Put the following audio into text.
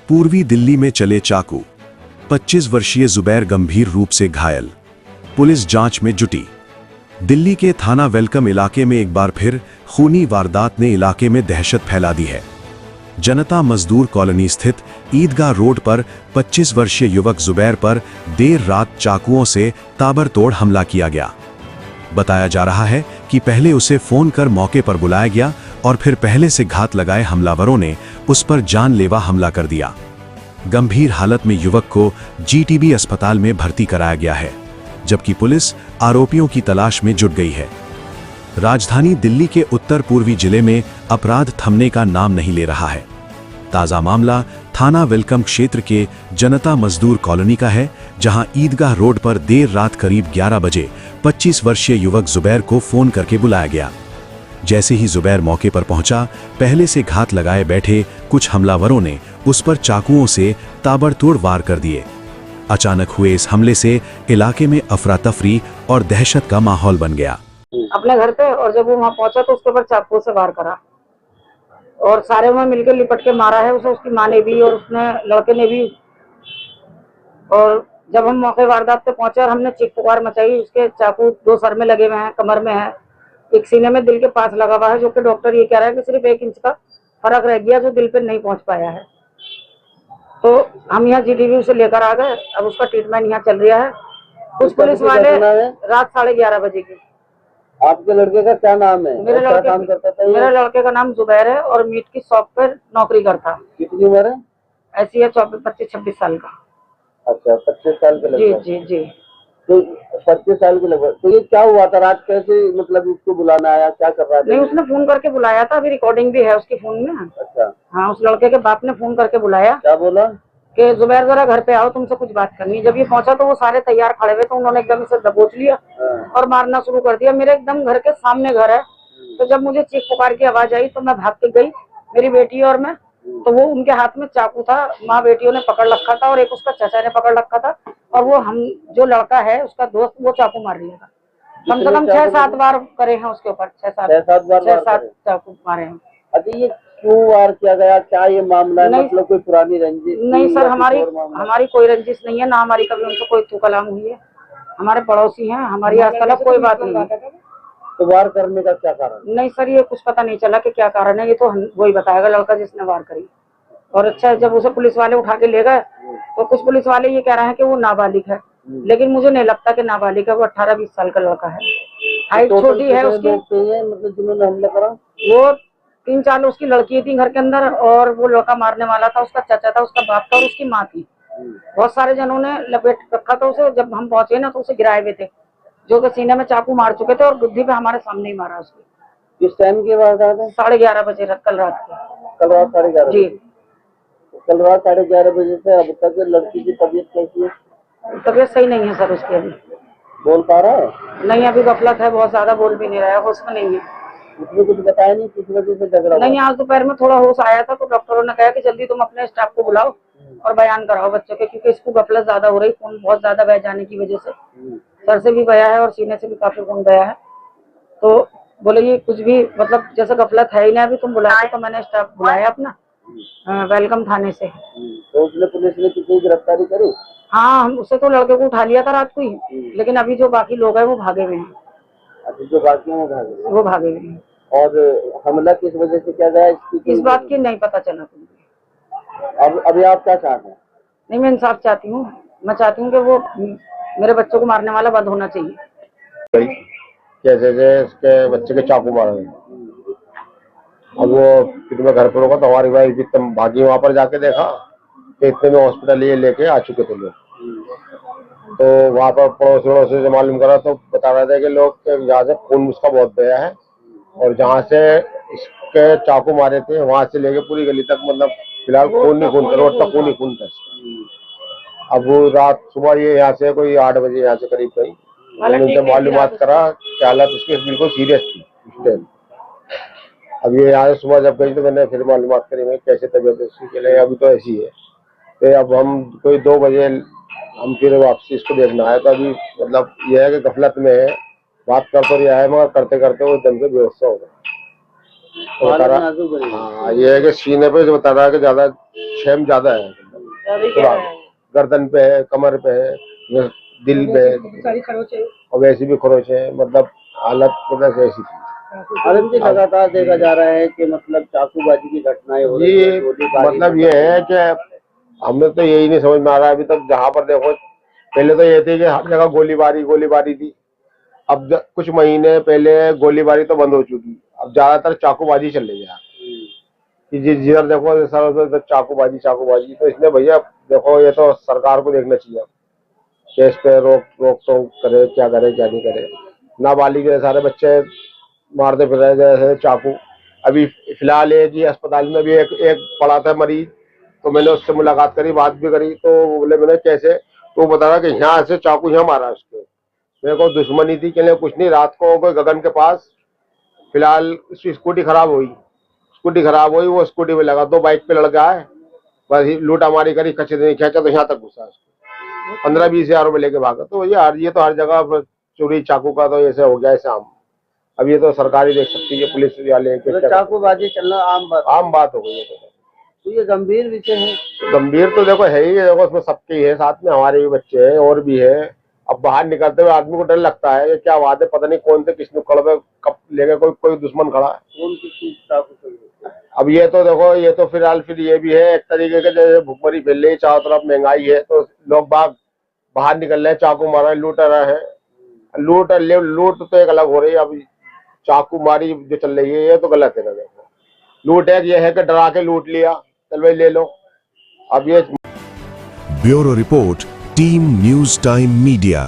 पूर्वी दिल्ली में चले चाकू, 25 वर्षीय जुबैर गंभीर रूप से घायल, पुलिस जांच में जुटी। दिल्ली के थाना वेलकम इलाके में एक बार फिर खूनी वारदात ने इलाके में दहशत फैला दी है। जनता मजदूर कॉलोनी स्थित ईदगाह रोड पर 25 वर्षीय युवक जुबैर पर देर रात चाकुओं से ताबड़तोड़ हमला किया गया। बताया जा रहा है कि पहले उसे फोन कर मौके पर बुलाया गया और फिर पहले से घात लगाए हमलावरों ने उस पर जानलेवा हमला कर दिया। गंभीर हालत में युवक को जीटीबी अस्पताल में भर्ती कराया गया है, जबकि पुलिस आरोपियों की तलाश में जुट गई है। राजधानी दिल्ली के उत्तर पूर्वी जिले में अपराध थमने का नाम नहीं ले रहा है। ताजा मामला थाना वेलकम क्षेत्र के जनता मजदूर कॉलोनी का है, जहां ईदगाह रोड पर देर रात करीब 11 बजे 25 वर्षीय युवक जुबैर को फोन करके बुलाया गया। जैसे ही जुबैर मौके पर पहुंचा, पहले से घात लगाए बैठे कुछ हमलावरों ने उस पर चाकुओं से ताबड़तोड़ वार कर दिए। अचानक हुए इस हमले से इलाके में अफरा तफरी और दहशत का माहौल बन गया। अपने घर पे, और जब वो वहाँ पहुंचा तो उसके ऊपर चाकू से वार करा और सारे में मिलकर लिपट के मारा है उसे, उसकी माँ ने भी और उसने लड़के ने भी। और जब हम मौके वारदात पे पहुंचे और हमने चीख पुकार मचाई, उसके चाकू 2 सर में लगे हुए हैं, कमर में है, एक सीने में दिल के पास लगा हुआ है, जो कि डॉक्टर ये कह रहा है कि सिर्फ 1 इंच का फर्क रह गया, जो दिल पे नहीं पहुंच पाया है। तो हम यहाँ जीटीबी से लेकर आ गए, अब उसका ट्रीटमेंट यहाँ चल रहा है। कुछ पुलिस वाले रात 11:30 बजे की। आपके लड़के का क्या नाम है? मेरे क्या काम करता था? मेरे लड़के का नाम जुबैर है और मीट की शॉप पर नौकरी करता। कितनी उम्र है? ऐसी है 25-26 साल का। अच्छा, 25 साल के जी लगभग। जी जी। तो 25 साल के लगभग। तो ये क्या हुआ था रात, कैसे मतलब इसको बुलाना आया, क्या कर रहा था? नहीं, उसने फोन करके बुलाया था, अभी रिकॉर्डिंग भी है उसके फोन में। अच्छा। हाँ, उस लड़के के बाप ने फोन करके बुलाया। क्या बोला? कि जुबैर जरा घर पे आओ, तुमसे कुछ बात करनी है। जब ये पहुंचा तो वो सारे तैयार खड़े हुए, तो उन्होंने एकदम से दबोच लिया और मारना शुरू कर दिया। मेरे एकदम घर के सामने घर है, तो जब मुझे चीख पुकार की आवाज आई तो मैं भाग के गई, मेरी बेटी और मैं। तो वो उनके हाथ में चाकू था, माँ बेटियों ने पकड़ रखा था और एक उसका चाचा ने पकड़ रखा था, और वो हम जो लड़का है उसका दोस्त, वो चाकू मार लिया था। कम से कम 6-7 बार करे हैं उसके ऊपर, 6-7 चाकू मारे हैं। अभी ये क्यों वार किया गया, क्या ये मामला है? मतलब कोई पुरानी रंजिश? नहीं सर, हमारी कोई रंजिश नहीं है, ना हमारी कभी उनसे कोई तू कलाम हुई है। हमारे पड़ोसी हैं, हमारी आज तक कोई बात नहीं है। तो वार करने का क्या कारण? नहीं सर, ये कुछ पता नहीं चला कि क्या कारण है, ये तो वही बताएगा लड़का जिसने वार करी। और अच्छा, जब उसे पुलिस वाले उठा के ले गए तो कुछ पुलिस वाले ये कह रहे हैं कि वो नाबालिग है, लेकिन मुझे नहीं लगता कि नाबालिग है, वो 18-20 साल का लड़का है। हाइट छोटी है उसकी। मतलब जिन्होंने हमला करा वो 3-4 उसकी लड़की थी घर के अंदर, और वो लड़का मारने वाला था, उसका चाचा था, उसका बाप था और उसकी माँ थी। बहुत सारे जनों ने लपेट रखा था उसे। जब हम पहुंचे ना तो उसे गिराए हुए थे, जो कि सीने में चाकू मार चुके थे, और बुद्धि पे हमारे सामने ही मारा उसको। किस टाइम की बात है? 11:30 बजे कल रात की। कल रात 11:30 जी। कल रात 11:30 बजे से अब तक लड़की की तबीयत कैसी है? तबीयत सही नहीं है सर उसकी अभी। बोल पा रहा है? नहीं, अभी गफलत है, बहुत ज्यादा बोल भी नहीं रहा है, होश में नहीं है। उसने कुछ बताया नहीं किस वजह से झगड़ा? नहीं, आज दोपहर में थोड़ा होश आया था, तो डॉक्टरों ने कहा कि जल्दी तुम अपने स्टाफ को बुलाओ और बयान कराओ बच्चों के, क्योंकि इसको गफलत ज्यादा हो रही, खून बहुत ज्यादा बह जाने की वजह से। सर से भी बया है और सीने से भी काफी खून बया है। तो बोले ये कुछ भी मतलब जैसे गफलत है ही नहीं, अभी तुम बुलाए, तो मैंने स्टाफ बुलाया अपना वेलकम थाने से। तो उसने, पुलिस ने किसी गिरफ्तारी करी? हाँ, हम उससे तो लड़के को उठा लिया था रात को ही, लेकिन अभी जो बाकी लोग हैं वो भागे हुए हैं। अभी जो बाकी हैं वो भागे हुए हैं। और हमला किस वजह से किया गया इस बात की नहीं पता चला तुमको। अब अभी आप क्या चाहते हैं? नहीं, मैं इंसाफ चाहती हूँ। मैं चाहती हूँ कि वो मेरे बच्चों को मारने वाला बंद होना चाहिए। कैसे इसके बच्चे के चाकू मारे। अब वो फिर मैं घर पर होगा तो हमारी वाइफ भी तम भागी, वहां पर जाके देखा कि इतने में हॉस्पिटल ये लेके आ चुके थे लोग। तो वहां पर पड़ोस वड़ोसी से मालूम करा तो बता रहे थे कि लोग यहाँ से खून उसका बहुत बया है, और जहाँ से इसके चाकू मारे थे वहां से लेके पूरी गली तक, मतलब फिलहाल खून नहीं खून था, रोड तक खून ही खून था। अब वो रात सुबह ये यहाँ से कोई 8 बजे यहाँ से करीब गई, मैंने उनसे मालूमात करा कि हालत उसकी बिल्कुल सीरियस थी उस टाइम। अब ये यहाँ सुबह जब गई तो मैंने फिर मालूमात करी मैं कैसे तबीयत उसकी के लिए, अभी तो ऐसी है। तो अब हम कोई 2 बजे हम फिर वापसी इसको देखना है, तो अभी मतलब यह है कि गफलत में है, बात कर तो रहा है मगर करते करते वो दम से बेहोश हो गया। हाँ, ये है कि सीने पे जो बता रहा है कि ज्यादा छेम ज्यादा है, गर्दन पे है, कमर पे है, ये दिल पे है, और वैसी भी खरोच है, मतलब हालत मतलब ऐसी थी। आलम जी, लगातार देखा जा रहा है कि मतलब चाकूबाजी की घटनाएं हो रही ये है, गोलीबारी मतलब ये है कि हमें तो यही नहीं समझ में आ रहा है अभी तक, जहाँ पर देखो पहले तो ये थी कि हर जगह गोलीबारी गोलीबारी थी। अब कुछ महीने पहले गोलीबारी तो बंद हो चुकी, अब ज्यादातर चाकूबाजी चल रही है कि जिधर देखो सर चाकूबाजी चाकूबाजी। तो इसलिए भैया देखो, ये तो सरकार को देखना चाहिए कि इस पे रोक रोक टोक करे, क्या करे क्या नहीं करे। नाबालिग सारे बच्चे मारते फिर रहे जैसे चाकू। अभी फिलहाल एक ही अस्पताल में भी एक पड़ा था मरीज, तो मैंने उससे मुलाकात करी, बात भी करी, तो वो बोले मैंने कैसे, तो वो बता रहा कि यहाँ से चाकू यहाँ मारा उसके। मेरे को दुश्मनी थी, के लिए कुछ नहीं। रात को कोई गगन के पास फिलहाल उसकी स्कूटी खराब हुई, वो स्कूटी में लगा, 2 बाइक पे लड़का है, बस लूटा मारी करी, कच्चे नहीं खेचा तो यहाँ तक घुसा उसको, 15-20 हजार रुपए लेके भागा। तो ये तो हर जगह चोरी चाकू का तो ऐसे हो गया ऐसे आम। अब ये तो सरकार ही देख सकती है, पुलिस वाले चाकूबाजी चलना आम बात हो गई है। तो ये गंभीर विषय है। गंभीर तो देखो है ही, देखो उसमें सबके ही है, साथ में हमारे भी बच्चे हैं और भी है। अब बाहर निकलते हुए आदमी को डर लगता है कि क्या बात है, पता नहीं कौन से किस नुक्कड़ पे कब लेके कोई दुश्मन खड़ा है। कौन किसी चाकू से। अब ये तो देखो, ये तो फिलहाल फिर ये भी है एक तरीके के, जैसे भुखमरी फैल रही है चारों तरफ, महंगाई है, तो लोग बाग बाहर निकल रहे हैं, चाकू मार रहे हैं, लूट रहे हैं। लूट तो एक अलग हो रही है, अब चाकू मारी जो चल रही है ये तो गलत है ना। देखो लूट एक ये है कि डरा के लूट लिया, चल भाई ले लो। अब ये bureau report, team news time media.